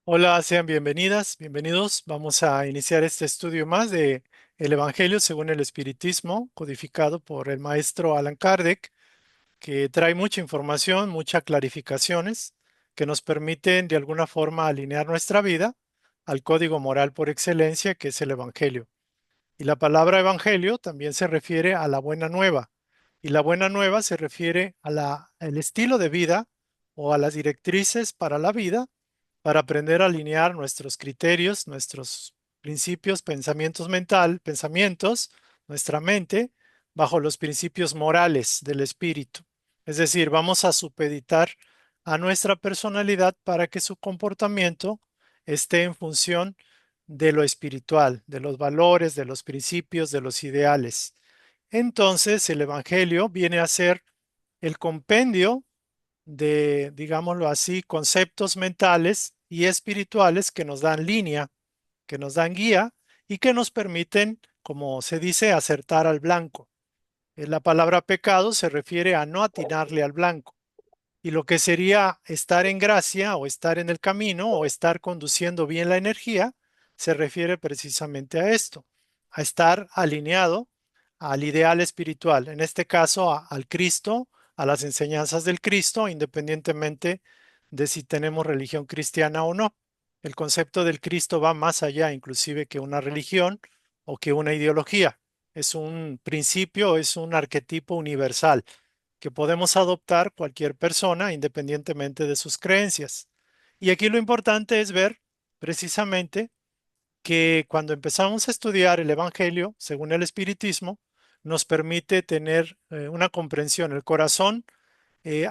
Hola, sean bienvenidas, bienvenidos. Vamos a iniciar este estudio más de el Evangelio según el Espiritismo, codificado por el maestro Allan Kardec, que trae mucha información, muchas clarificaciones que nos permiten de alguna forma alinear nuestra vida al código moral por excelencia, que es el Evangelio. Y la palabra Evangelio también se refiere a la buena nueva. Y la buena nueva se refiere a el estilo de vida o a las directrices para la vida para aprender a alinear nuestros criterios, nuestros principios, pensamientos, nuestra mente, bajo los principios morales del espíritu. Es decir, vamos a supeditar a nuestra personalidad para que su comportamiento esté en función de lo espiritual, de los valores, de los principios, de los ideales. Entonces, el Evangelio viene a ser el compendio de, digámoslo así, conceptos mentales y espirituales que nos dan línea, que nos dan guía y que nos permiten, como se dice, acertar al blanco. La palabra pecado se refiere a no atinarle al blanco. Y lo que sería estar en gracia o estar en el camino o estar conduciendo bien la energía, se refiere precisamente a esto, a estar alineado al ideal espiritual, en este caso al Cristo, a las enseñanzas del Cristo, independientemente de si tenemos religión cristiana o no. El concepto del Cristo va más allá inclusive que una religión o que una ideología. Es un principio, es un arquetipo universal que podemos adoptar cualquier persona independientemente de sus creencias. Y aquí lo importante es ver precisamente que cuando empezamos a estudiar el Evangelio, según el Espiritismo, nos permite tener una comprensión. El corazón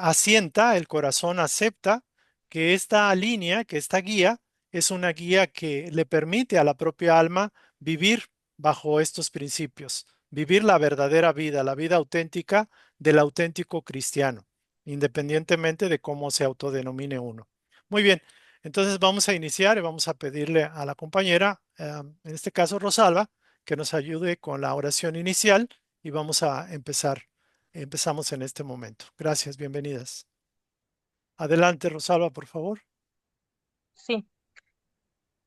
asienta, el corazón acepta que esta línea, que esta guía, es una guía que le permite a la propia alma vivir bajo estos principios, vivir la verdadera vida, la vida auténtica del auténtico cristiano, independientemente de cómo se autodenomine uno. Muy bien, entonces vamos a iniciar y vamos a pedirle a la compañera, en este caso Rosalba, que nos ayude con la oración inicial y vamos a empezar. Empezamos en este momento. Gracias, bienvenidas. Adelante, Rosalba, por favor. Sí,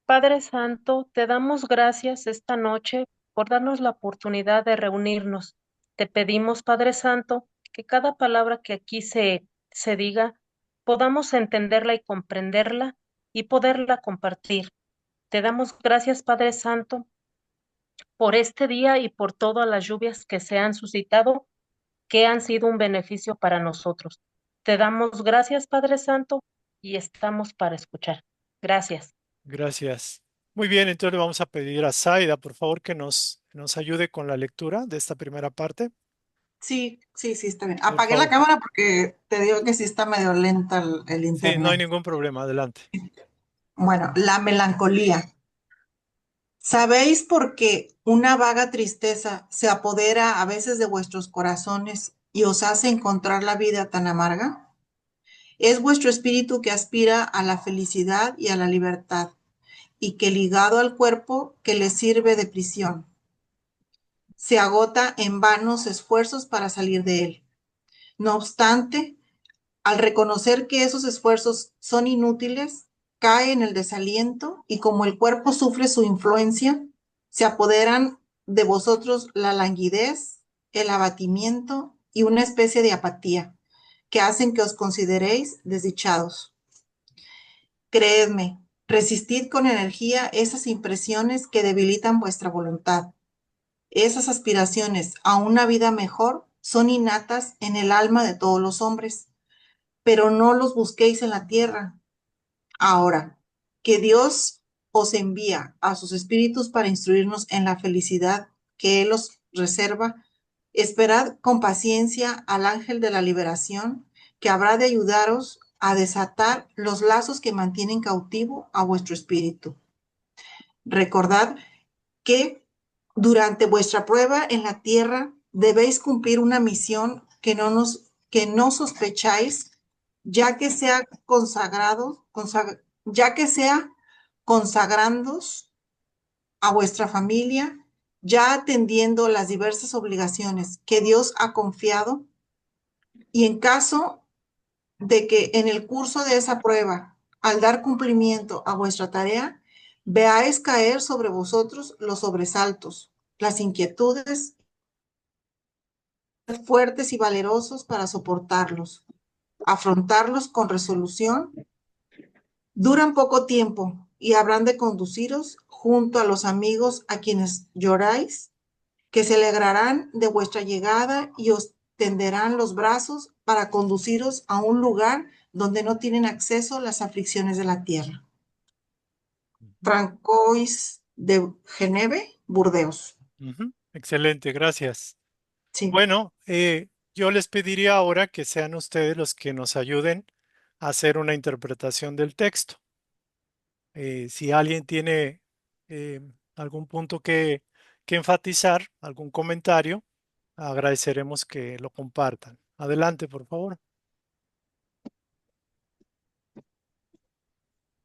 Padre Santo, te damos gracias esta noche por darnos la oportunidad de reunirnos. Te pedimos, Padre Santo, que cada palabra que aquí se diga, podamos entenderla y comprenderla y poderla compartir. Te damos gracias, Padre Santo, por este día y por todas las lluvias que se han suscitado, que han sido un beneficio para nosotros. Te damos gracias, Padre Santo, y estamos para escuchar. Gracias. Gracias. Muy bien, entonces le vamos a pedir a Zaida, por favor, que nos ayude con la lectura de esta primera parte. Sí, sí, sí, está bien. Por Apagué la favor. cámara porque te digo que sí está medio lenta el Sí, no hay internet. ningún problema. Adelante. Bueno, la melancolía. ¿Sabéis por qué una vaga tristeza se apodera a veces de vuestros corazones y os hace encontrar la vida tan amarga? Es vuestro espíritu que aspira a la felicidad y a la libertad, y que ligado al cuerpo que le sirve de prisión, se agota en vanos esfuerzos para salir de él. No obstante, al reconocer que esos esfuerzos son inútiles, cae en el desaliento y como el cuerpo sufre su influencia, se apoderan de vosotros la languidez, el abatimiento y una especie de apatía que hacen que os consideréis desdichados. Creedme, resistid con energía esas impresiones que debilitan vuestra voluntad. Esas aspiraciones a una vida mejor son innatas en el alma de todos los hombres, pero no los busquéis en la tierra. Ahora, que Dios os envía a sus espíritus para instruirnos en la felicidad que Él os reserva, esperad con paciencia al ángel de la liberación, que habrá de ayudaros a desatar los lazos que mantienen cautivo a vuestro espíritu. Recordad que durante vuestra prueba en la tierra debéis cumplir una misión que no sospecháis, ya que sea ya que sea consagrándoos a vuestra familia, ya atendiendo las diversas obligaciones que Dios ha confiado, y en caso de que en el curso de esa prueba al dar cumplimiento a vuestra tarea, veáis caer sobre vosotros los sobresaltos, las inquietudes, fuertes y valerosos para soportarlos, afrontarlos con resolución. Duran poco tiempo y habrán de conduciros junto a los amigos a quienes lloráis, que se alegrarán de vuestra llegada y os tenderán los brazos para conduciros a un lugar donde no tienen acceso las aflicciones de la tierra. Ujú. Francois de Geneve, Burdeos. Ujú. Excelente, gracias. Sí. Bueno, yo les pediría ahora que sean ustedes los que nos ayuden a hacer una interpretación del texto. Si alguien tiene eh, algún punto que enfatizar, algún comentario, agradeceremos que lo compartan. Adelante, por favor.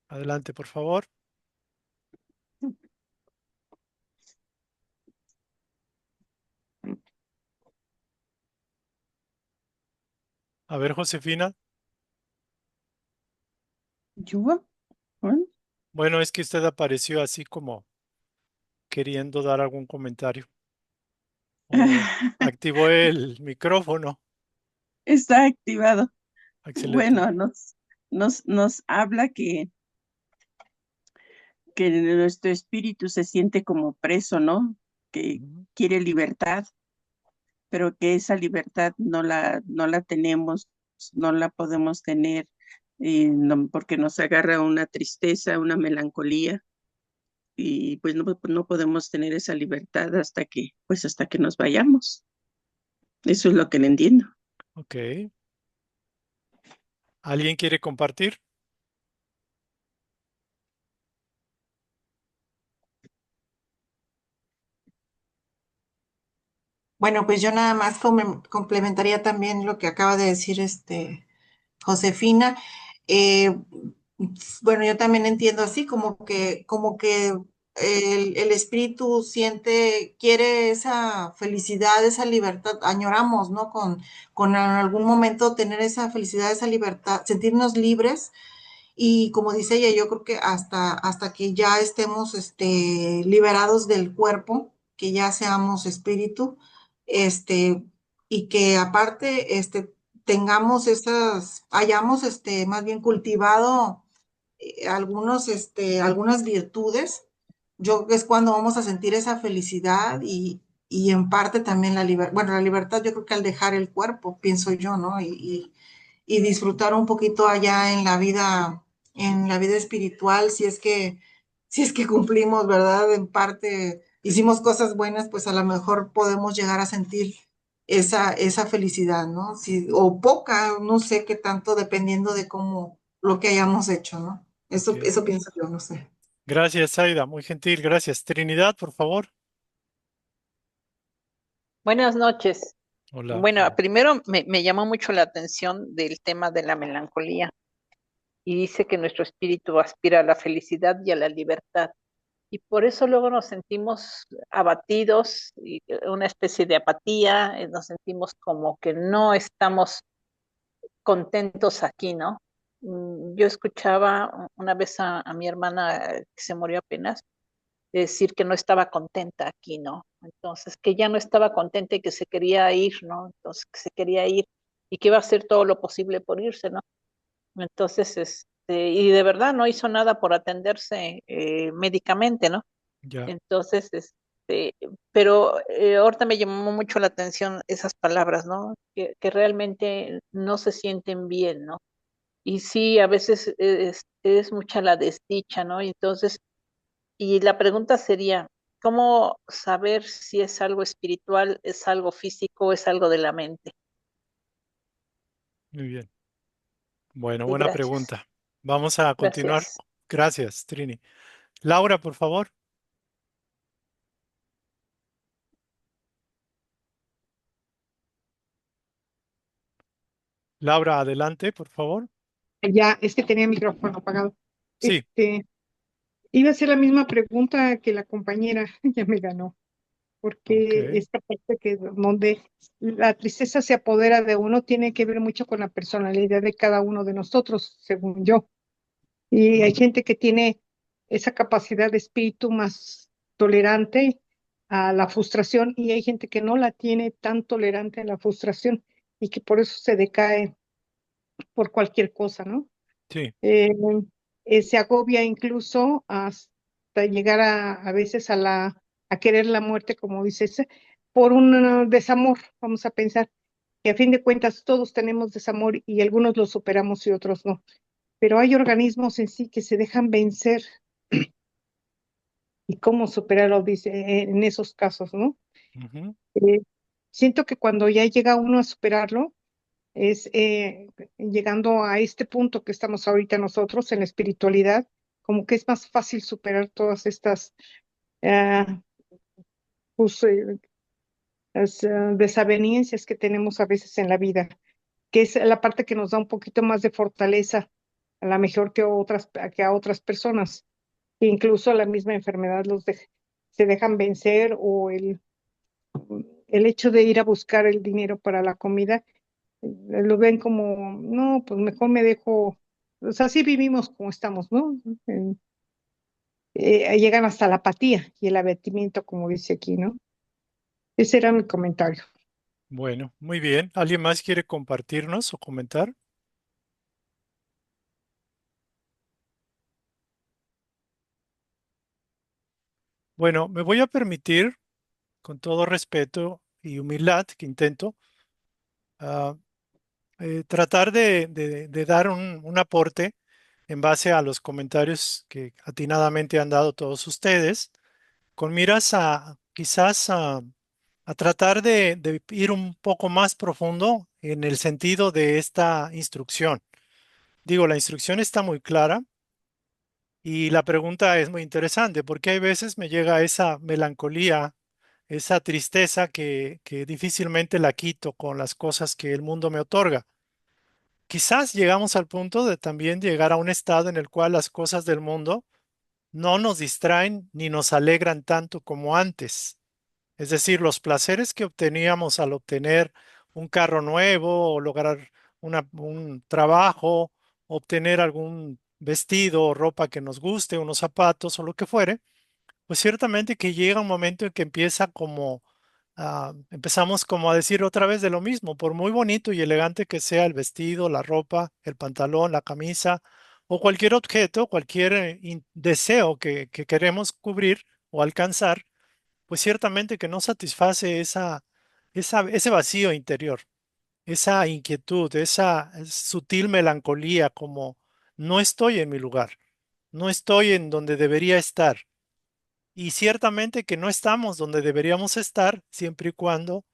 Adelante, por favor. A ver, Josefina. ¿Yo? Bueno, Bueno, es que usted apareció así como queriendo dar algún comentario o activó el micrófono. está activado. Excelente. Bueno, nos habla que nuestro espíritu se siente como preso, ¿no? Que Ujú. quiere libertad, pero que esa libertad no la tenemos, no la podemos tener, porque nos agarra una tristeza, una melancolía, y pues no podemos tener esa libertad hasta que nos vayamos. Eso es lo que le entiendo. Ok. ¿Alguien quiere compartir? Bueno, pues yo nada más complementaría también lo que acaba de decir Josefina. Eh, bueno, yo también entiendo así, como que el espíritu siente, quiere esa felicidad, esa libertad, añoramos, ¿no? Con en algún momento tener esa felicidad, esa libertad, sentirnos libres. Y como dice ella, yo creo que hasta que ya estemos liberados del cuerpo, que ya seamos espíritu, este, y que aparte tengamos hayamos más bien cultivado algunas virtudes, yo creo que es cuando vamos a sentir esa felicidad y en parte también la libertad, bueno, la libertad yo creo que al dejar el cuerpo, pienso yo, ¿no? Y disfrutar un poquito allá en la vida espiritual, si es que cumplimos, ¿verdad? En parte hicimos cosas buenas, pues a lo mejor podemos llegar a sentir esa felicidad, ¿no? Si, o poca, no sé qué tanto, dependiendo de cómo lo que hayamos hecho, ¿no? Ok. Eso pienso yo, no sé. Gracias, Aida. Muy gentil. Gracias. Trinidad, por favor. Buenas noches. Hola. Bueno, primero me llamó mucho la atención del tema de la melancolía y dice que nuestro espíritu aspira a la felicidad y a la libertad y por eso luego nos sentimos abatidos, y una especie de apatía, nos sentimos como que no estamos contentos aquí, ¿no? Yo escuchaba una vez a mi hermana que se murió apenas decir que no estaba contenta aquí, ¿no? Entonces, que ya no estaba contenta y que se quería ir, ¿no? Entonces, que se quería ir y que iba a hacer todo lo posible por irse, ¿no? Entonces, y de verdad no hizo nada por atenderse médicamente, ¿no? Ya. Entonces, pero ahorita me llamó mucho la atención esas palabras, ¿no? Que realmente no se sienten bien, ¿no? Y sí, a veces es mucha la desdicha, ¿no? Y entonces, y la pregunta sería, ¿cómo saber si es algo espiritual, es algo físico, es algo de la mente? Muy bien. Bueno, Y buena gracias, pregunta. Vamos a continuar. gracias. Gracias, Trini. Laura, por favor. Laura, adelante, por favor. Ya, es que tenía el micrófono apagado. Sí. Iba a hacer la misma pregunta que la compañera, ya me ganó, Ok. porque esta parte que donde la tristeza se apodera de uno tiene que ver mucho con la personalidad de cada uno de nosotros, según yo. Y hay gente que tiene esa capacidad de espíritu más tolerante a la frustración y hay gente que no la tiene tan tolerante a la frustración y que por eso se decae por cualquier cosa, ¿no? Sí, Eh, Se agobia incluso hasta llegar a veces a querer la muerte, como dices, por un desamor, vamos a pensar, que a fin de cuentas todos tenemos desamor y algunos lo superamos y otros no, pero hay organismos en sí que se dejan vencer y cómo superarlo, dice, en esos casos, ¿no? ujú, Eh, Siento que cuando ya llega uno a superarlo, es llegando a este punto que estamos ahorita nosotros en la espiritualidad, como que es más fácil superar todas estas eh, pues, las, desavenencias que tenemos a veces en la vida, que es la parte que nos da un poquito más de fortaleza, a la mejor que a otras personas, que incluso la misma enfermedad se dejan vencer o el hecho de ir a buscar el dinero para la comida lo ven como, no, pues mejor me dejo, o sea, así vivimos como estamos, ¿no? Llegan hasta la apatía y el abatimiento, como dice aquí, ¿no? Ese era mi comentario. bueno, muy bien. ¿Alguien más quiere compartirnos o comentar? Bueno, me voy a permitir, con todo respeto y humildad que intento, ah, tratar de dar un aporte en base a los comentarios que atinadamente han dado todos ustedes, con miras a quizás a tratar de ir un poco más profundo en el sentido de esta instrucción. Digo, la instrucción está muy clara y la pregunta es muy interesante porque hay veces me llega esa melancolía, esa tristeza que difícilmente la quito con las cosas que el mundo me otorga. Quizás llegamos al punto de también llegar a un estado en el cual las cosas del mundo no nos distraen ni nos alegran tanto como antes. Es decir, los placeres que obteníamos al obtener un carro nuevo o lograr un trabajo, obtener algún vestido o ropa que nos guste, unos zapatos o lo que fuere, pues ciertamente que llega un momento en que empieza como, empezamos como a decir otra vez de lo mismo, por muy bonito y elegante que sea el vestido, la ropa, el pantalón, la camisa o cualquier objeto, cualquier deseo que queremos cubrir o alcanzar, pues ciertamente que no satisface ese vacío interior, esa inquietud, esa sutil melancolía como no estoy en mi lugar, no estoy en donde debería estar. Y ciertamente que no estamos donde deberíamos estar siempre y cuando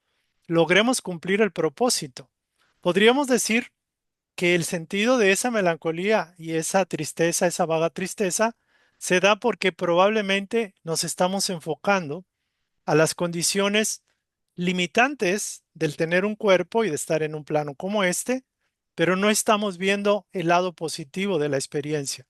logremos cumplir el propósito. Podríamos decir que el sentido de esa melancolía y esa tristeza, esa vaga tristeza, se da porque probablemente nos estamos enfocando a las condiciones limitantes del tener un cuerpo y de estar en un plano como este, pero no estamos viendo el lado positivo de la experiencia.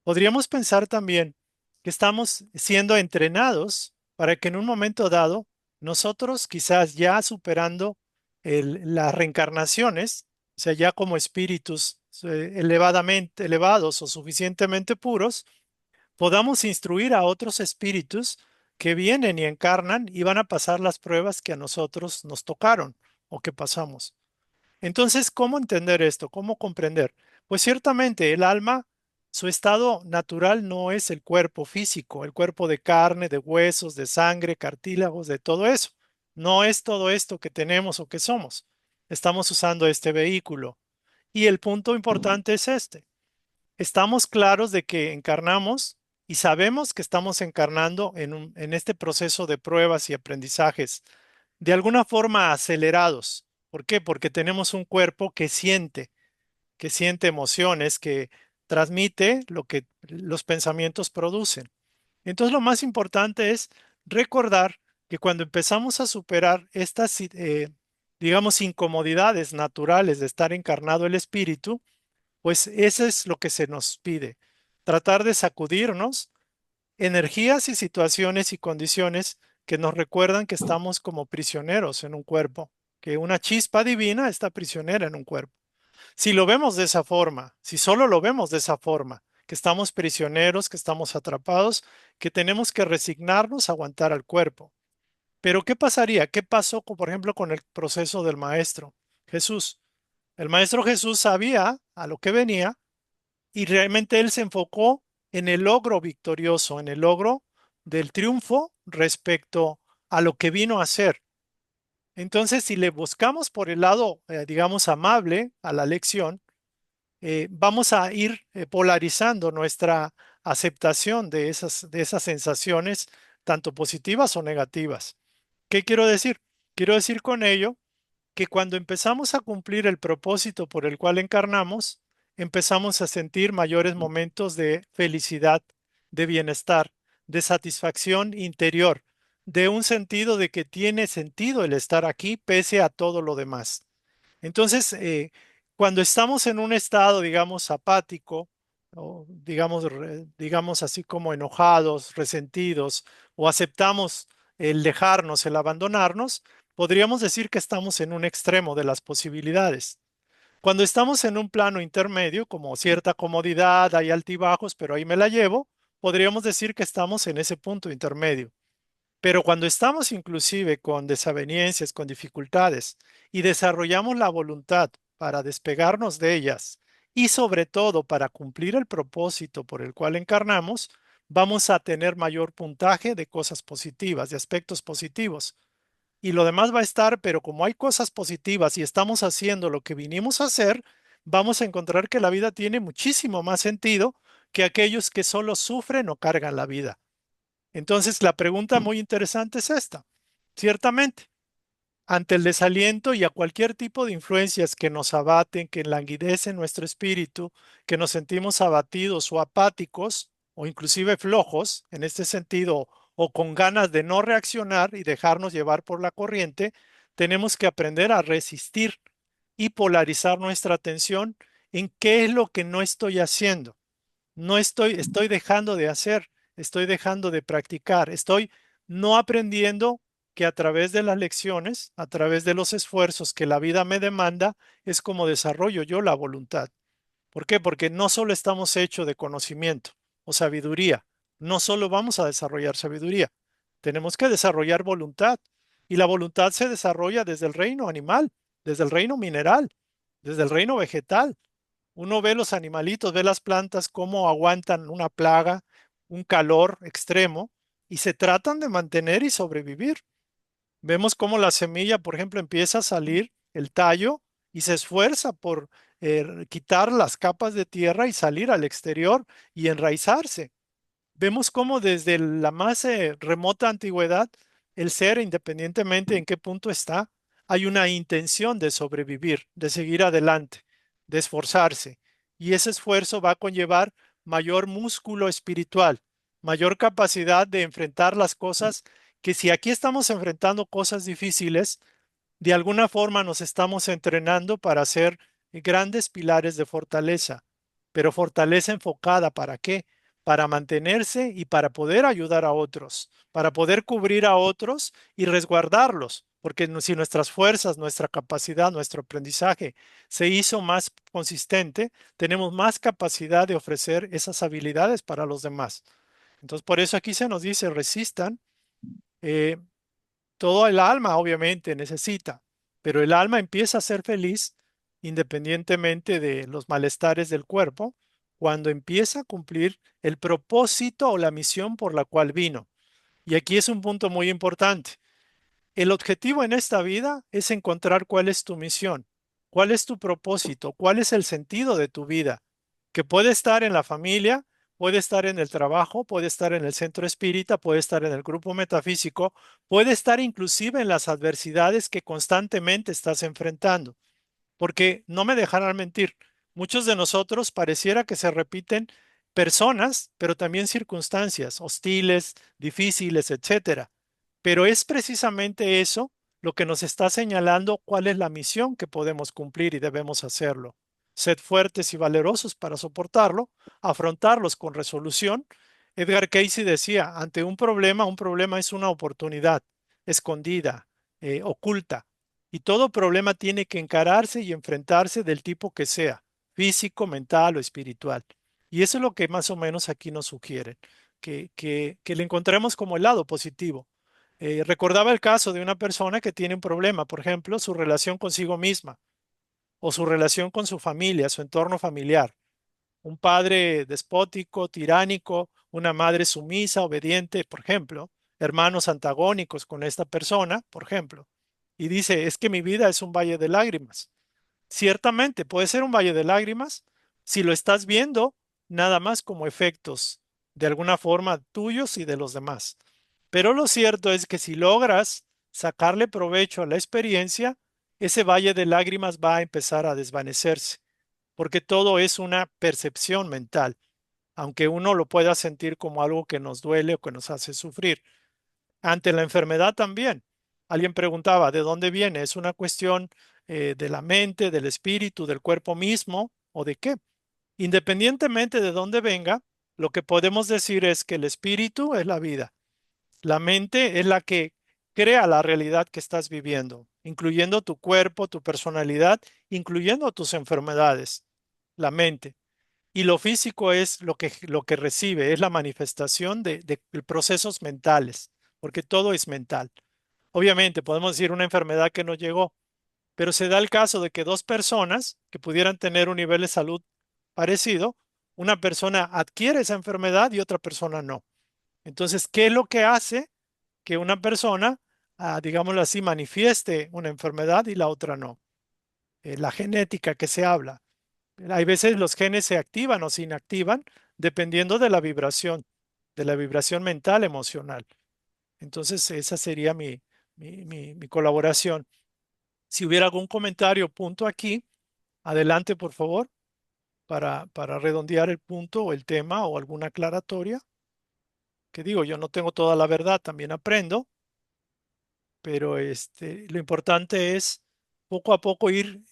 Podríamos pensar también que estamos siendo entrenados para que en un momento dado nosotros quizás ya superando las reencarnaciones, o sea, ya como espíritus elevadamente elevados o suficientemente puros, podamos instruir a otros espíritus que vienen y encarnan y van a pasar las pruebas que a nosotros nos tocaron o que pasamos. Entonces, ¿cómo entender esto? ¿Cómo comprender? Pues ciertamente el alma, su estado natural no es el cuerpo físico, el cuerpo de carne, de huesos, de sangre, cartílagos, de todo eso. No es todo esto que tenemos o que somos. Estamos usando este vehículo. Y el punto importante es este. Estamos claros de que encarnamos y sabemos que estamos encarnando en este proceso de pruebas y aprendizajes de alguna forma acelerados. ¿Por qué? Porque tenemos un cuerpo que siente emociones, que transmite lo que los pensamientos producen. Entonces, lo más importante es recordar que cuando empezamos a superar estas, digamos, incomodidades naturales de estar encarnado el espíritu, pues eso es lo que se nos pide. Tratar de sacudirnos energías y situaciones y condiciones que nos recuerdan que estamos como prisioneros en un cuerpo, que una chispa divina está prisionera en un cuerpo. Si lo vemos de esa forma, si solo lo vemos de esa forma que estamos prisioneros, que estamos atrapados, que tenemos que resignarnos a aguantar al cuerpo. Pero ¿qué pasaría? ¿Qué pasó, por ejemplo, con el proceso del Maestro Jesús? El Maestro Jesús sabía a lo que venía y realmente él se enfocó en el logro victorioso, en el logro del triunfo respecto a lo que vino a hacer. Entonces, si le buscamos por el lado, digamos, amable a la lección, vamos a ir polarizando nuestra aceptación de esas sensaciones, tanto positivas o negativas. ¿Qué quiero decir? Quiero decir con ello que cuando empezamos a cumplir el propósito por el cual encarnamos, empezamos a sentir mayores momentos de felicidad, de bienestar, de satisfacción interior, de un sentido de que tiene sentido el estar aquí pese a todo lo demás. Entonces, cuando estamos en un estado, digamos, apático, o digamos así como enojados, resentidos, o aceptamos el dejarnos, el abandonarnos, podríamos decir que estamos en un extremo de las posibilidades. Cuando estamos en un plano intermedio, como cierta comodidad, hay altibajos, pero ahí me la llevo, podríamos decir que estamos en ese punto intermedio. Pero cuando estamos inclusive con desavenencias, con dificultades y desarrollamos la voluntad para despegarnos de ellas y sobre todo para cumplir el propósito por el cual encarnamos, vamos a tener mayor puntaje de cosas positivas, de aspectos positivos. Y lo demás va a estar, pero como hay cosas positivas y estamos haciendo lo que vinimos a hacer, vamos a encontrar que la vida tiene muchísimo más sentido que aquellos que solo sufren o cargan la vida. Entonces, la pregunta muy interesante es esta. Ciertamente, ante el desaliento y a cualquier tipo de influencias que nos abaten, que languidecen nuestro espíritu, que nos sentimos abatidos o apáticos o inclusive flojos en este sentido o con ganas de no reaccionar y dejarnos llevar por la corriente, tenemos que aprender a resistir y polarizar nuestra atención en qué es lo que no estoy haciendo. No estoy dejando de hacer, estoy dejando de practicar, estoy no aprendiendo que a través de las lecciones, a través de los esfuerzos que la vida me demanda, es como desarrollo yo la voluntad. ¿Por qué? Porque no solo estamos hechos de conocimiento o sabiduría, no solo vamos a desarrollar sabiduría, tenemos que desarrollar voluntad. Y la voluntad se desarrolla desde el reino animal, desde el reino mineral, desde el reino vegetal. Uno ve los animalitos, ve las plantas, cómo aguantan una plaga, un calor extremo, y se tratan de mantener y sobrevivir. Vemos cómo la semilla, por ejemplo, empieza a salir, el tallo, y se esfuerza por quitar las capas de tierra y salir al exterior y enraizarse. Vemos cómo desde la más remota antigüedad, el ser, independientemente en qué punto está, hay una intención de sobrevivir, de seguir adelante, de esforzarse. Y ese esfuerzo va a conllevar mayor músculo espiritual, mayor capacidad de enfrentar las cosas que si aquí estamos enfrentando cosas difíciles, de alguna forma nos estamos entrenando para ser grandes pilares de fortaleza, pero fortaleza enfocada ¿para qué? Para mantenerse y para poder ayudar a otros, para poder cubrir a otros y resguardarlos, porque si nuestras fuerzas, nuestra capacidad, nuestro aprendizaje se hizo más consistente, tenemos más capacidad de ofrecer esas habilidades para los demás. Entonces, por eso aquí se nos dice, resistan. eh, Todo el alma obviamente necesita, pero el alma empieza a ser feliz independientemente de los malestares del cuerpo cuando empieza a cumplir el propósito o la misión por la cual vino. Y aquí es un punto muy importante. El objetivo en esta vida es encontrar cuál es tu misión, cuál es tu propósito, cuál es el sentido de tu vida, que puede estar en la familia, puede estar en el trabajo, puede estar en el centro espírita, puede estar en el grupo metafísico, puede estar inclusive en las adversidades que constantemente estás enfrentando. Porque no me dejarán mentir, muchos de nosotros pareciera que se repiten personas, pero también circunstancias hostiles, difíciles, etcétera. Pero es precisamente eso lo que nos está señalando cuál es la misión que podemos cumplir y debemos hacerlo. Sed fuertes y valerosos para soportarlo, afrontarlos con resolución. Edgar Cayce decía, ante un problema es una oportunidad escondida, oculta. Y todo problema tiene que encararse y enfrentarse del tipo que sea, físico, mental o espiritual. Y eso es lo que más o menos aquí nos sugieren, que le encontremos como el lado positivo. Recordaba el caso de una persona que tiene un problema, por ejemplo, su relación consigo misma o su relación con su familia, su entorno familiar. Un padre despótico, tiránico, una madre sumisa, obediente, por ejemplo, hermanos antagónicos con esta persona, por ejemplo. Y dice, es que mi vida es un valle de lágrimas. Ciertamente puede ser un valle de lágrimas si lo estás viendo nada más como efectos de alguna forma tuyos y de los demás. Pero lo cierto es que si logras sacarle provecho a la experiencia, ese valle de lágrimas va a empezar a desvanecerse, porque todo es una percepción mental, aunque uno lo pueda sentir como algo que nos duele o que nos hace sufrir. Ante la enfermedad también. Alguien preguntaba, ¿de dónde viene? ¿Es una cuestión de la mente, del espíritu, del cuerpo mismo o de qué? Independientemente de dónde venga, lo que podemos decir es que el espíritu es la vida. La mente es la que crea la realidad que estás viviendo, incluyendo tu cuerpo, tu personalidad, incluyendo tus enfermedades. La mente. Y lo físico es lo que recibe, es la manifestación de procesos mentales, porque todo es mental. Obviamente, podemos decir una enfermedad que no llegó, pero se da el caso de que dos personas que pudieran tener un nivel de salud parecido, una persona adquiere esa enfermedad y otra persona no. Entonces, ¿qué es lo que hace que una persona, digámoslo así, manifieste una enfermedad y la otra no? La genética que se habla. Hay veces los genes se activan o se inactivan dependiendo de la vibración mental, emocional. Entonces, esa sería mi colaboración. Si hubiera algún comentario, punto aquí, adelante, por favor, para redondear el punto o el tema o alguna aclaratoria. Que digo, yo no tengo toda la verdad, también aprendo, pero lo importante es poco a poco ir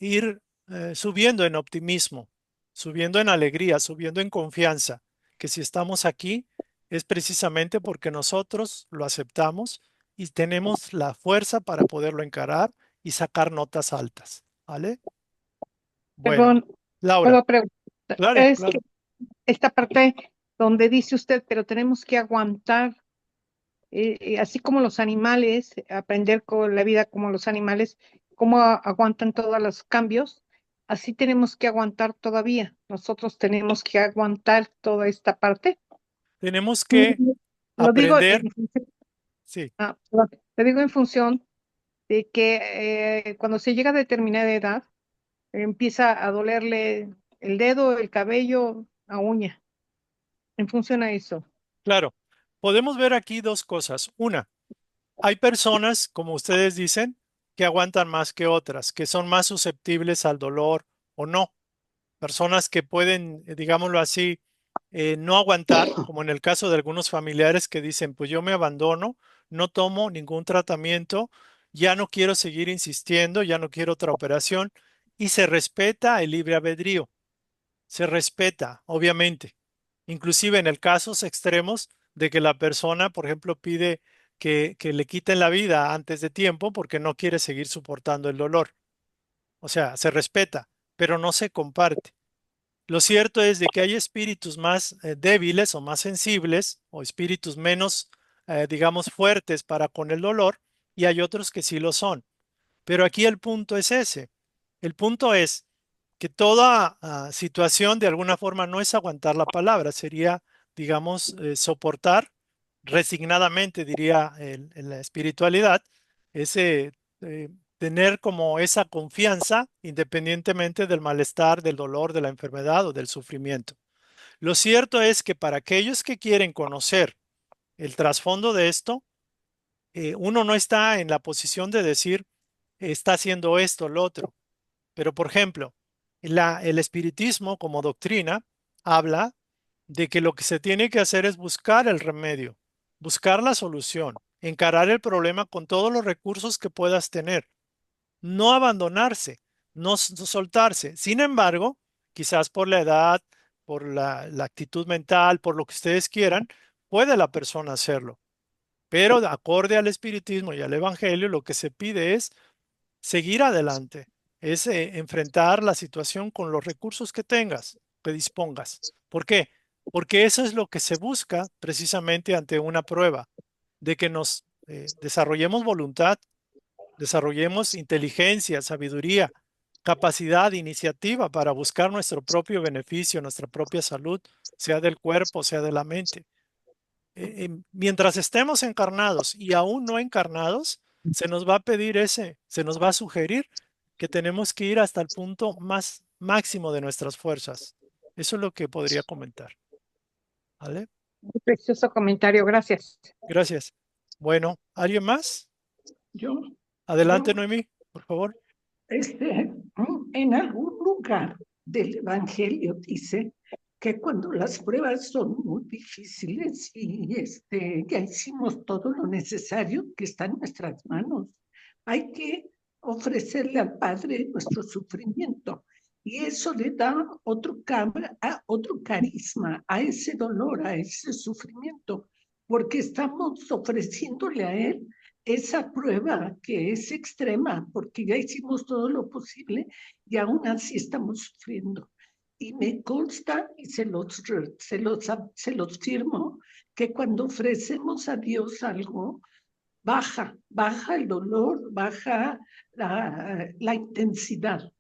subiendo en optimismo, subiendo en alegría, subiendo en confianza, que si estamos aquí es precisamente porque nosotros lo aceptamos y tenemos la fuerza para poderlo encarar y sacar notas altas, ¿vale? Bueno, Perdón, Laura, puedo preguntar. claro, Es que claro. esta parte donde dice usted, pero tenemos que aguantar, así como los animales, aprender con la vida como los animales, cómo aguantan todos los cambios, así tenemos que aguantar todavía. Nosotros tenemos que aguantar toda esta parte. Tenemos que Mm, Lo digo aprender, sí, perdón, te digo en función de que cuando se llega a determinada edad, empieza a dolerle el dedo, el cabello, la uña, en función a eso. claro. Podemos ver aquí dos cosas. Una, hay personas, como ustedes dicen, que aguantan más que otras, que son más susceptibles al dolor o no. Personas que pueden, digámoslo así, no aguantar, como en el caso de algunos familiares que dicen, pues yo me abandono, no tomo ningún tratamiento, ya no quiero seguir insistiendo, ya no quiero otra operación, y se respeta el libre albedrío. Se respeta, obviamente. Inclusive en el casos extremos de que la persona, por ejemplo, pide que le quiten la vida antes de tiempo porque no quiere seguir soportando el dolor. O sea, se respeta, pero no se comparte. Lo cierto es de que hay espíritus más débiles o más sensibles o espíritus menos, digamos, fuertes para con el dolor y hay otros que sí lo son. Pero aquí el punto es ese. El punto es que toda situación de alguna forma no es aguantar la palabra, sería, digamos, soportar resignadamente, diría en la espiritualidad, ese, tener como esa confianza independientemente del malestar, del dolor, de la enfermedad o del sufrimiento. Lo cierto es que para aquellos que quieren conocer el trasfondo de esto, uno no está en la posición de decir, está haciendo esto, lo otro. Pero, por ejemplo, el espiritismo como doctrina habla de que lo que se tiene que hacer es buscar el remedio, buscar la solución, encarar el problema con todos los recursos que puedas tener, no abandonarse, no soltarse. Sin embargo, quizás por la edad, por la actitud mental, por lo que ustedes quieran, puede la persona hacerlo. Pero acorde al espiritismo y al evangelio, lo que se pide es seguir adelante, es enfrentar la situación con los recursos que tengas. que dispongas. ¿Por qué? Porque eso es lo que se busca precisamente ante una prueba, de que nos desarrollemos voluntad, desarrollemos inteligencia, sabiduría, capacidad, iniciativa para buscar nuestro propio beneficio, nuestra propia salud, sea del cuerpo, sea de la mente. Mientras estemos encarnados y aún no encarnados, se nos va a pedir se nos va a sugerir que tenemos que ir hasta el punto más máximo de nuestras fuerzas. Eso es lo que podría comentar. ¿Vale? Un precioso comentario, gracias. Gracias. Bueno, ¿alguien más? Yo, Adelante, yo, Noemí, por favor. en algún lugar del Evangelio dice que cuando las pruebas son muy difíciles y ya hicimos todo lo necesario que está en nuestras manos, hay que ofrecerle al Padre nuestro sufrimiento. Y eso le da otro carisma a ese dolor, a ese sufrimiento, porque estamos ofreciéndole a Él esa prueba que es extrema, porque ya hicimos todo lo posible y aún así estamos sufriendo. Y me consta y se los firmo que cuando ofrecemos a Dios algo, baja el dolor, baja la intensidad.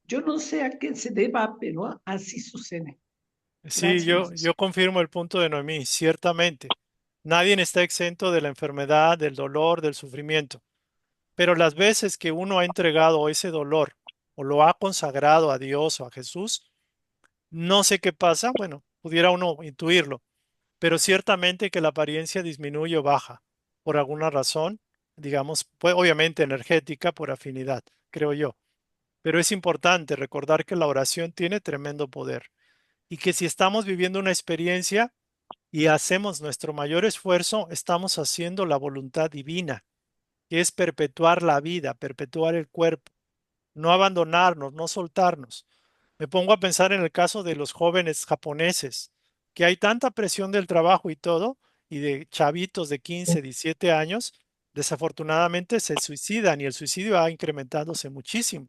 Yo no sé a qué se deba, pero así sucede. Sí, Gracias. yo confirmo el punto de Noemí, ciertamente. Nadie está exento de la enfermedad, del dolor, del sufrimiento. Pero las veces que uno ha entregado ese dolor o lo ha consagrado a Dios o a Jesús, no sé qué pasa, bueno, pudiera uno intuirlo, pero ciertamente que la apariencia disminuye o baja por alguna razón, digamos, pues obviamente energética por afinidad, creo yo. Pero es importante recordar que la oración tiene tremendo poder y que si estamos viviendo una experiencia y hacemos nuestro mayor esfuerzo, estamos haciendo la voluntad divina, que es perpetuar la vida, perpetuar el cuerpo, no abandonarnos, no soltarnos. Me pongo a pensar en el caso de los jóvenes japoneses, que hay tanta presión del trabajo y todo, y de chavitos de 15, 17 años, desafortunadamente se suicidan y el suicidio ha incrementándose muchísimo.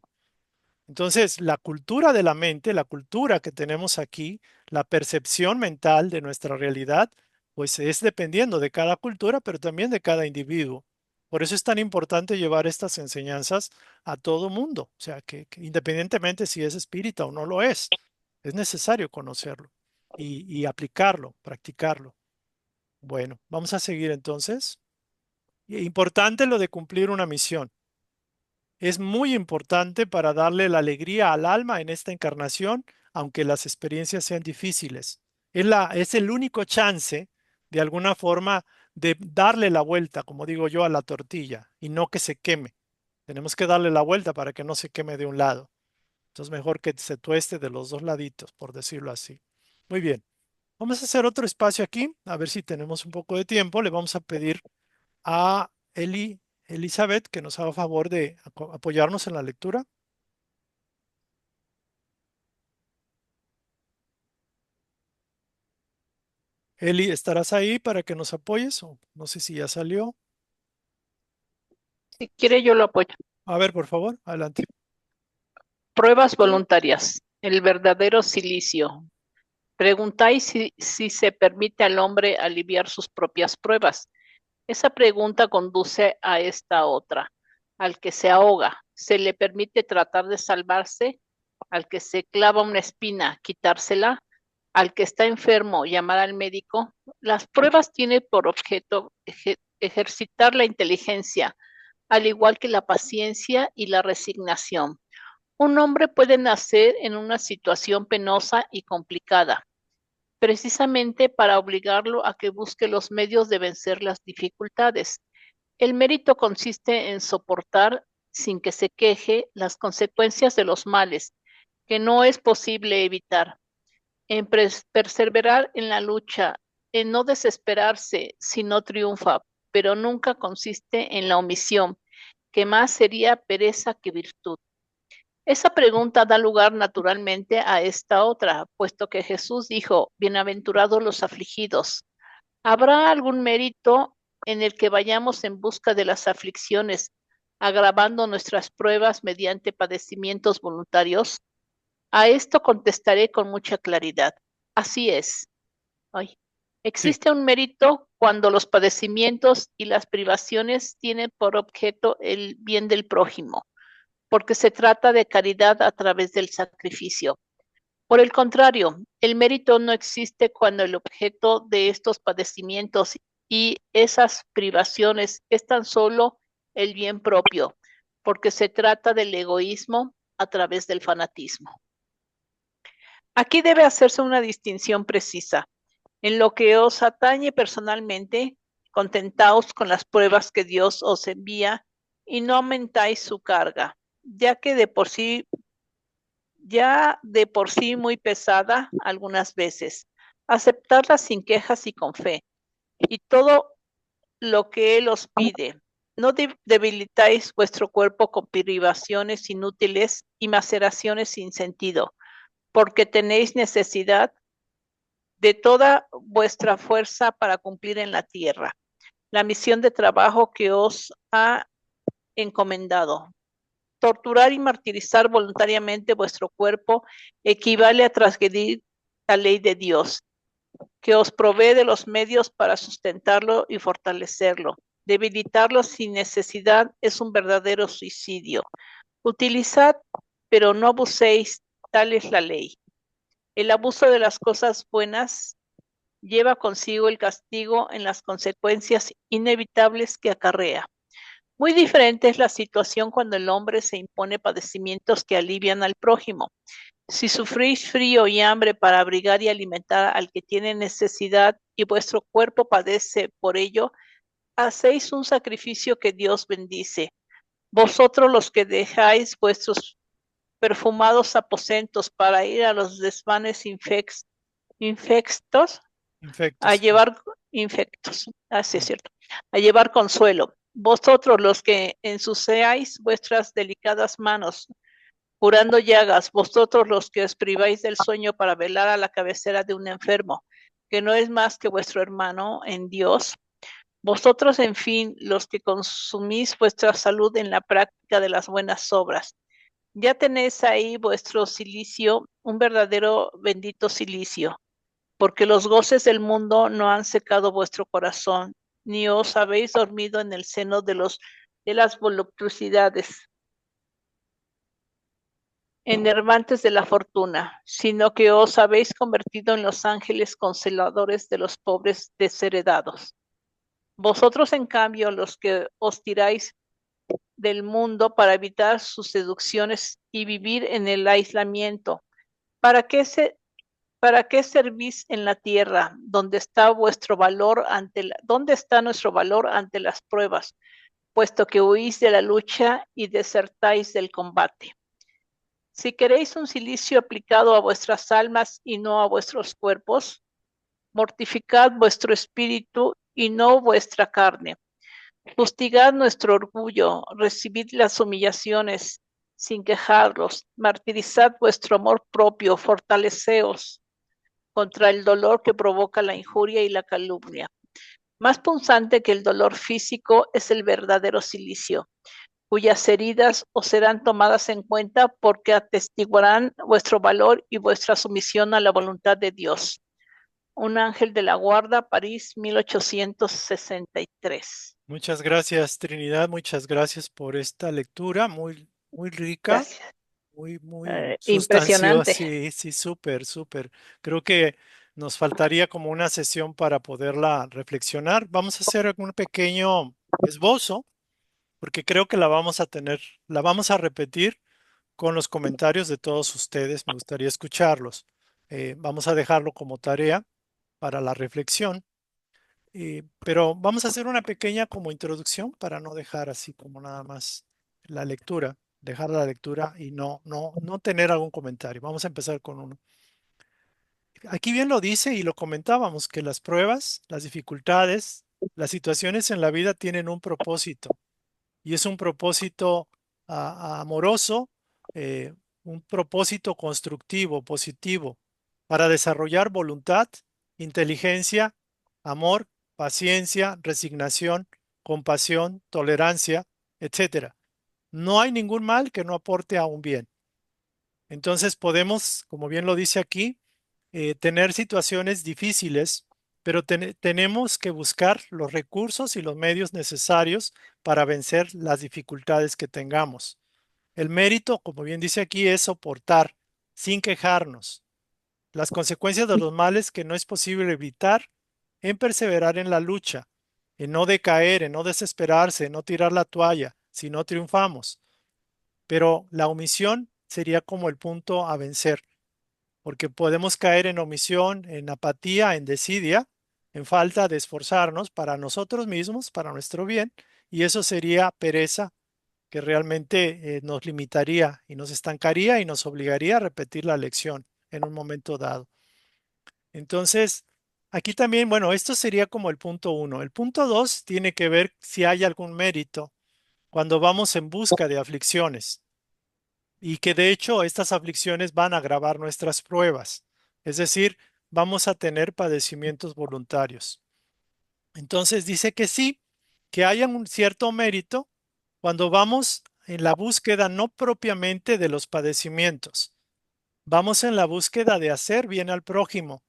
Entonces, la cultura de la mente, la cultura que tenemos aquí, la percepción mental de nuestra realidad, pues es dependiendo de cada cultura, pero también de cada individuo. Por eso es tan importante llevar estas enseñanzas a todo mundo, o sea, que independientemente si es espírita o no lo es necesario conocerlo y aplicarlo, practicarlo. Bueno, vamos a seguir entonces. Importante lo de cumplir una misión. Es muy importante para darle la alegría al alma en esta encarnación, aunque las experiencias sean difíciles. Es el único chance, de alguna forma, de darle la vuelta, como digo yo, a la tortilla y no que se queme. Tenemos que darle la vuelta para que no se queme de un lado. Entonces, mejor que se tueste de los dos laditos, por decirlo así. Muy bien. Vamos a hacer otro espacio aquí, a ver si tenemos un poco de tiempo. Le vamos a pedir a Elizabeth que nos haga favor de apoyarnos en la lectura. Eli, ¿estarás ahí para que nos apoyes? O no sé si ya salió. Si quiere, yo lo apoyo. A ver, por favor, adelante. Pruebas voluntarias. El verdadero silicio. Preguntáis si se permite al hombre aliviar sus propias pruebas. Esa pregunta conduce a esta otra. Al que se ahoga, ¿se le permite tratar de salvarse? Al que se clava una espina, quitársela. Al que está enfermo, llamar al médico. Las pruebas tienen por objeto ejercitar la inteligencia, al igual que la paciencia y la resignación. Un hombre puede nacer en una situación penosa y complicada, precisamente para obligarlo a que busque los medios de vencer las dificultades. El mérito consiste en soportar sin que se queje las consecuencias de los males, que no es posible evitar, en perseverar en la lucha, en no desesperarse si no triunfa, pero nunca consiste en la omisión, que más sería pereza que virtud. Esa pregunta da lugar naturalmente a esta otra, puesto que Jesús dijo, bienaventurados los afligidos. ¿Habrá algún mérito en el que vayamos en busca de las aflicciones, agravando nuestras pruebas mediante padecimientos voluntarios? A esto contestaré con mucha claridad. Así es. Ay. Sí, Existe un mérito cuando los padecimientos y las privaciones tienen por objeto el bien del prójimo, porque se trata de caridad a través del sacrificio. Por el contrario, el mérito no existe cuando el objeto de estos padecimientos y esas privaciones es tan solo el bien propio, porque se trata del egoísmo a través del fanatismo. Aquí debe hacerse una distinción precisa. En lo que os atañe personalmente, contentaos con las pruebas que Dios os envía y no aumentáis su carga, ya de por sí muy pesada algunas veces. Aceptarla sin quejas y con fe. Y todo lo que Él os pide. No debilitáis vuestro cuerpo con privaciones inútiles y maceraciones sin sentido, porque tenéis necesidad de toda vuestra fuerza para cumplir en la tierra la misión de trabajo que os ha encomendado. Torturar y martirizar voluntariamente vuestro cuerpo equivale a transgredir la ley de Dios, que os provee de los medios para sustentarlo y fortalecerlo. Debilitarlo sin necesidad es un verdadero suicidio. Utilizad, pero no abuséis, tal es la ley. El abuso de las cosas buenas lleva consigo el castigo en las consecuencias inevitables que acarrea. Muy diferente es la situación cuando el hombre se impone padecimientos que alivian al prójimo. Si sufrís frío y hambre para abrigar y alimentar al que tiene necesidad y vuestro cuerpo padece por ello, hacéis un sacrificio que Dios bendice. Vosotros los que dejáis vuestros perfumados aposentos para ir a los desvanes infectos, a infectos. llevar infectos, así es cierto, a llevar consuelo. Vosotros los que ensuciáis vuestras delicadas manos, curando llagas, vosotros los que os priváis del sueño para velar a la cabecera de un enfermo, que no es más que vuestro hermano en Dios. Vosotros, en fin, los que consumís vuestra salud en la práctica de las buenas obras. Ya tenéis ahí vuestro silicio, un verdadero bendito silicio, porque los goces del mundo no han secado vuestro corazón, ni os habéis dormido en el seno de las voluptuosidades enervantes de la fortuna, sino que os habéis convertido en los ángeles consoladores de los pobres desheredados. Vosotros, en cambio, los que os tiráis del mundo para evitar sus seducciones y vivir en el aislamiento, ¿para qué ¿para qué servís en la tierra? ¿Dónde está vuestro valor dónde está nuestro valor ante las pruebas? Puesto que huís de la lucha y desertáis del combate. Si queréis un silicio aplicado a vuestras almas y no a vuestros cuerpos, mortificad vuestro espíritu y no vuestra carne. Fustigad nuestro orgullo, recibid las humillaciones sin quejaros, martirizad vuestro amor propio, fortaleceos contra el dolor que provoca la injuria y la calumnia. Más punzante que el dolor físico es el verdadero silicio, cuyas heridas os serán tomadas en cuenta porque atestiguarán vuestro valor y vuestra sumisión a la voluntad de Dios. Un ángel de la guarda, París, 1863. Muchas gracias, Trinidad. Muchas gracias por esta lectura muy, muy rica, Gracias. muy sustanciosa. Impresionante. Sí, sí, súper, súper. Creo que nos faltaría como una sesión para poderla reflexionar. Vamos a hacer un pequeño esbozo, porque creo que la vamos a tener, la vamos a repetir con los comentarios de todos ustedes. Me gustaría escucharlos. Vamos a dejarlo como tarea para la reflexión. Pero vamos a hacer una pequeña como introducción para no dejar así como nada más la lectura, dejar la lectura y no tener algún comentario. Vamos a empezar con uno. Aquí bien lo dice y lo comentábamos, que las pruebas, las dificultades, las situaciones en la vida tienen un propósito y es un propósito amoroso, eh, un propósito constructivo, positivo, para desarrollar voluntad, inteligencia, amor, paciencia, resignación, compasión, tolerancia, etcétera. No hay ningún mal que no aporte a un bien. Entonces podemos, como bien lo dice aquí, tener situaciones difíciles, pero tenemos que buscar los recursos y los medios necesarios para vencer las dificultades que tengamos. El mérito, como bien dice aquí, es soportar sin quejarnos las consecuencias de los males que no es posible evitar, en perseverar en la lucha, en no decaer, en no desesperarse, en no tirar la toalla, si no triunfamos. Pero la omisión sería como el punto a vencer, porque podemos caer en omisión, en apatía, en desidia, en falta de esforzarnos para nosotros mismos, para nuestro bien, y eso sería pereza que realmente nos limitaría y nos estancaría y nos obligaría a repetir la lección en un momento dado. Entonces, aquí también, bueno, esto sería como el punto uno. El punto dos tiene que ver si hay algún mérito cuando vamos en busca de aflicciones y que de hecho estas aflicciones van a agravar nuestras pruebas. Es decir, vamos a tener padecimientos voluntarios. Entonces dice que sí, que haya un cierto mérito cuando vamos en la búsqueda no propiamente de los padecimientos, vamos en la búsqueda de hacer bien al prójimo,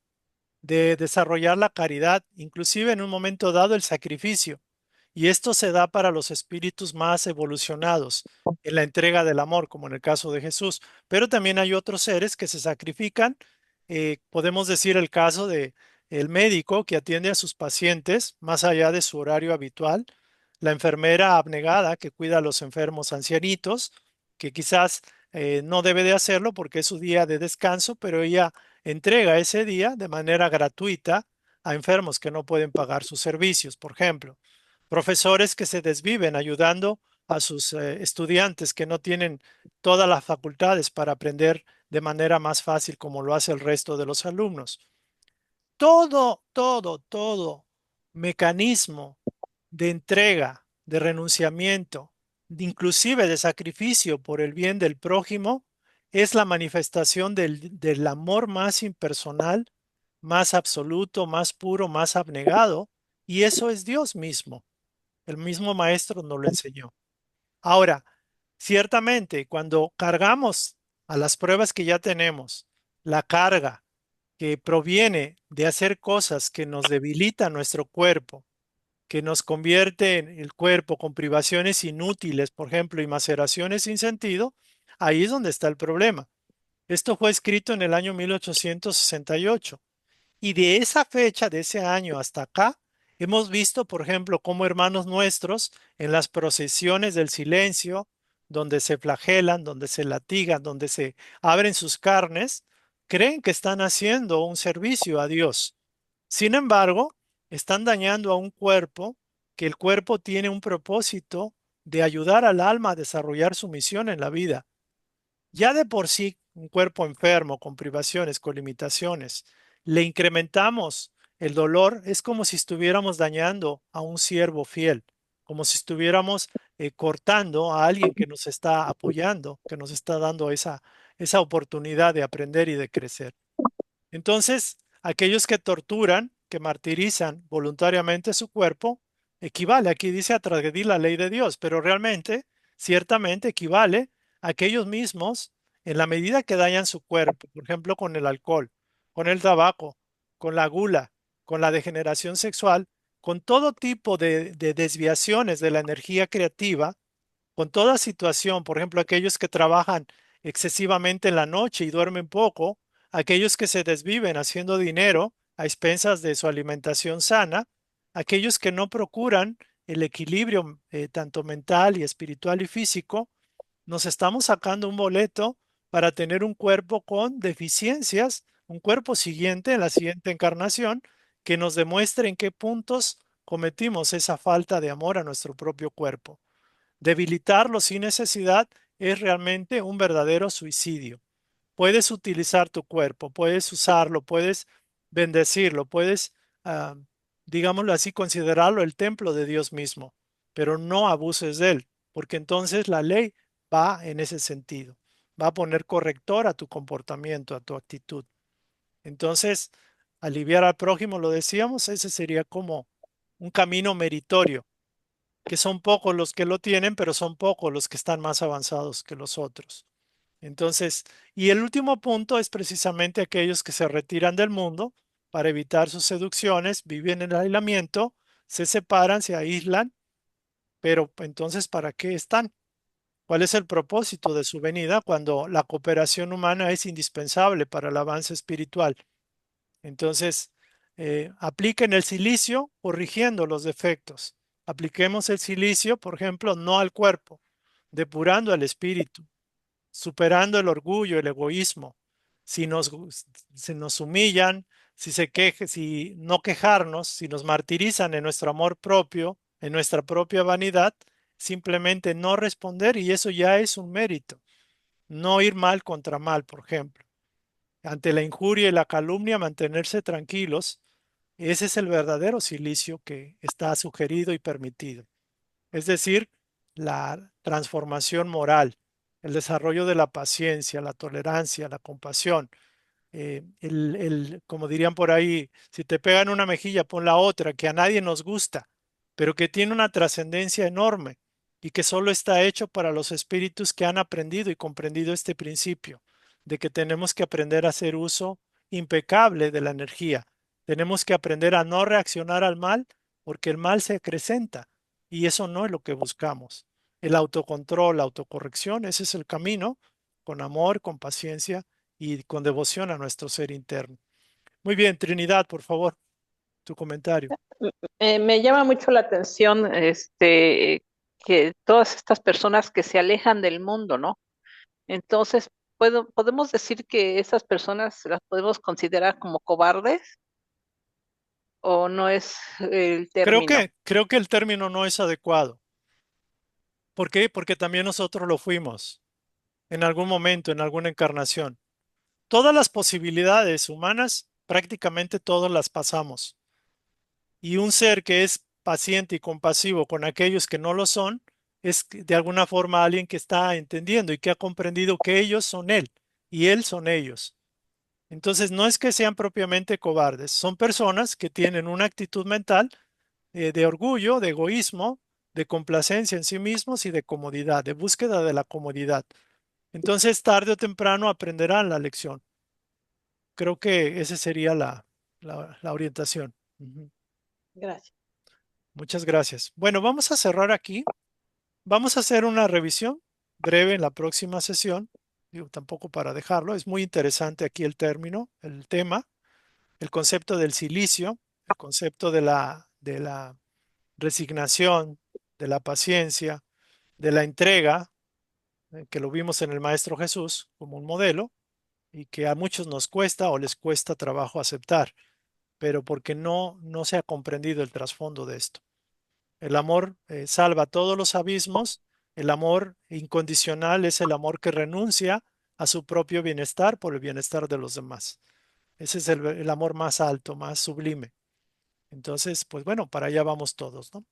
de desarrollar la caridad, inclusive en un momento dado el sacrificio. Y esto se da para los espíritus más evolucionados en la entrega del amor, como en el caso de Jesús. Pero también hay otros seres que se sacrifican. Podemos decir el caso de el médico que atiende a sus pacientes más allá de su horario habitual, la enfermera abnegada que cuida a los enfermos ancianitos, que quizás no debe de hacerlo porque es su día de descanso, pero ella entrega ese día de manera gratuita a enfermos que no pueden pagar sus servicios, por ejemplo. Profesores que se desviven ayudando a sus estudiantes que no tienen todas las facultades para aprender de manera más fácil como lo hace el resto de los alumnos. Todo mecanismo de entrega, de renunciamiento, inclusive de sacrificio por el bien del prójimo, es la manifestación del amor más impersonal, más absoluto, más puro, más abnegado, y eso es Dios mismo. El mismo maestro nos lo enseñó. Ahora, ciertamente, cuando cargamos a las pruebas que ya tenemos, la carga que proviene de hacer cosas que nos debilitan nuestro cuerpo, que nos convierte en el cuerpo con privaciones inútiles, por ejemplo, y maceraciones sin sentido, ahí es donde está el problema. Esto fue escrito en el año 1868. Y de esa fecha, de ese año hasta acá, hemos visto, por ejemplo, cómo hermanos nuestros en las procesiones del silencio, donde se flagelan, donde se latigan, donde se abren sus carnes, creen que están haciendo un servicio a Dios. Sin embargo, están dañando a un cuerpo que el cuerpo tiene un propósito de ayudar al alma a desarrollar su misión en la vida. Ya de por sí, un cuerpo enfermo, con privaciones, con limitaciones, le incrementamos el dolor, es como si estuviéramos dañando a un siervo fiel, como si estuviéramos cortando a alguien que nos está apoyando, que nos está dando esa oportunidad de aprender y de crecer. Entonces, aquellos que torturan, que martirizan voluntariamente su cuerpo, equivale, aquí dice a transgredir la ley de Dios, pero realmente, ciertamente equivale a aquellos mismos en la medida que dañan su cuerpo, por ejemplo, con el alcohol, con el tabaco, con la gula, con la degeneración sexual, con todo tipo de desviaciones de la energía creativa, con toda situación, por ejemplo, aquellos que trabajan excesivamente en la noche y duermen poco, aquellos que se desviven haciendo dinero a expensas de su alimentación sana, aquellos que no procuran el equilibrio tanto mental y espiritual y físico, nos estamos sacando un boleto para tener un cuerpo con deficiencias, un cuerpo siguiente en la siguiente encarnación que nos demuestre en qué puntos cometimos esa falta de amor a nuestro propio cuerpo. Debilitarlo sin necesidad es realmente un verdadero suicidio. Puedes utilizar tu cuerpo, puedes usarlo, puedes bendecirlo, puedes, ah, digámoslo así, considerarlo el templo de Dios mismo, pero no abuses de él, porque entonces la ley va en ese sentido, va a poner corrector a tu comportamiento, a tu actitud. Entonces, aliviar al prójimo, lo decíamos, ese sería como un camino meritorio que son pocos los que lo tienen, pero son pocos los que están más avanzados que los otros. Entonces, y el último punto es precisamente aquellos que se retiran del mundo para evitar sus seducciones, viven en el aislamiento, se separan, se aíslan, pero entonces, ¿para qué están? ¿Cuál es el propósito de su venida cuando la cooperación humana es indispensable para el avance espiritual? Entonces, apliquen el silicio corrigiendo los defectos. Apliquemos el silicio, por ejemplo, no al cuerpo, depurando al espíritu, superando el orgullo, el egoísmo. Si nos humillan, si no quejarnos, si nos martirizan en nuestro amor propio, en nuestra propia vanidad, simplemente no responder y eso ya es un mérito. No ir mal contra mal, por ejemplo. Ante la injuria y la calumnia, mantenerse tranquilos. Ese es el verdadero silicio que está sugerido y permitido. Es decir, la transformación moral, el desarrollo de la paciencia, la tolerancia, la compasión. Como dirían por ahí, si te pegan una mejilla, pon la otra, que a nadie nos gusta, pero que tiene una trascendencia enorme y que solo está hecho para los espíritus que han aprendido y comprendido este principio, de que tenemos que aprender a hacer uso impecable de la energía. Tenemos que aprender a no reaccionar al mal porque el mal se acrecenta y eso no es lo que buscamos. El autocontrol, la autocorrección, ese es el camino, con amor, con paciencia y con devoción a nuestro ser interno. Muy bien, Trinidad, por favor, tu comentario. Me llama mucho la atención que todas estas personas que se alejan del mundo, ¿no? Entonces, podemos decir que esas personas las podemos considerar como cobardes o no es el término. Creo que el término no es adecuado. ¿Por qué? Porque también nosotros lo fuimos en algún momento, en alguna encarnación. Todas las posibilidades humanas, prácticamente todas las pasamos. Y un ser que es paciente y compasivo con aquellos que no lo son, es de alguna forma alguien que está entendiendo y que ha comprendido que ellos son él y él son ellos. Entonces, no es que sean propiamente cobardes, son personas que tienen una actitud mental de orgullo, de egoísmo, de complacencia en sí mismos y de comodidad, de búsqueda de la comodidad. Entonces, tarde o temprano aprenderán la lección. Creo que esa sería la orientación. Ujú. Gracias. Muchas gracias. Bueno, vamos a cerrar aquí. Vamos a hacer una revisión breve en la próxima sesión. Digo, tampoco para dejarlo. Es muy interesante aquí el término, el tema, el concepto del silicio, el concepto de la resignación, de la paciencia, de la entrega, que lo vimos en el Maestro Jesús como un modelo y que a muchos nos cuesta o les cuesta trabajo aceptar, pero porque no se ha comprendido el trasfondo de esto. El amor salva todos los abismos. El amor incondicional es el amor que renuncia a su propio bienestar por el bienestar de los demás. Ese es el amor más alto, más sublime. Entonces, pues bueno, para allá vamos todos, ¿no?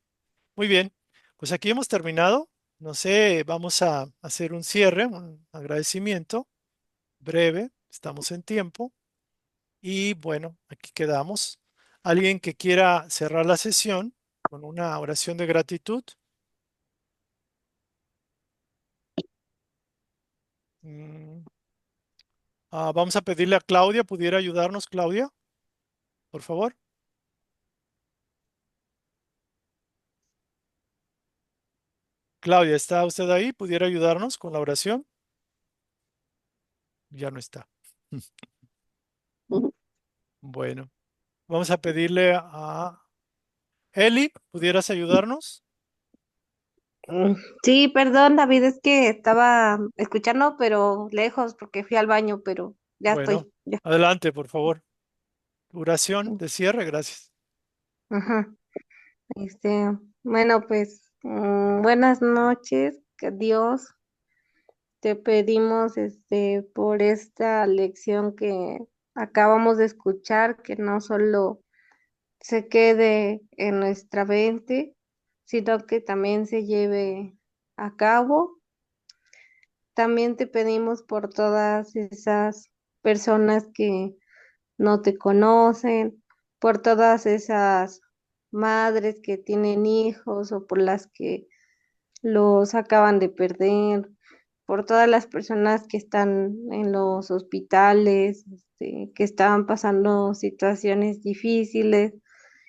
Muy bien, pues aquí hemos terminado. No sé, vamos a hacer un cierre, un agradecimiento breve. Estamos en tiempo. Y bueno, aquí quedamos. ¿Alguien que quiera cerrar la sesión con una oración de gratitud? Mm, vamos a pedirle a Claudia, ¿pudiera ayudarnos, Claudia? Por favor. Claudia, ¿está usted ahí? ¿Pudiera ayudarnos con la oración? Ya no está. Bueno, vamos a pedirle a Eli, ¿pudieras ayudarnos? Mm, Sí, perdón, David, es que estaba escuchando, pero lejos porque fui al baño, pero ya Bueno, estoy. Ya. adelante, por favor. Oración de cierre, gracias. Ajá. Bueno, pues buenas noches, que Dios te pedimos por esta lección que acabamos de escuchar, que no solo se quede en nuestra mente, sino que también se lleve a cabo. También te pedimos por todas esas personas que no te conocen, por todas esas madres que tienen hijos o por las que los acaban de perder, por todas las personas que están en los hospitales, que están pasando situaciones difíciles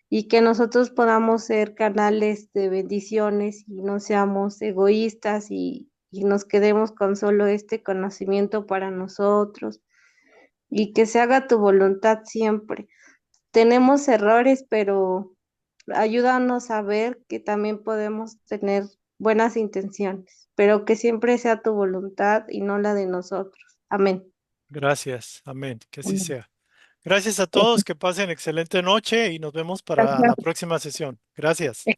y que nosotros podamos ser canales de bendiciones y no seamos egoístas y nos quedemos con solo este conocimiento para nosotros y que se haga tu voluntad siempre. Tenemos errores, pero ayúdanos a ver que también podemos tener buenas intenciones, pero que siempre sea tu voluntad y no la de nosotros. Amén. Gracias. Amén. Que así Amén. sea. Gracias a todos. Que pasen excelente noche y nos vemos para la Gracias. próxima sesión. Gracias.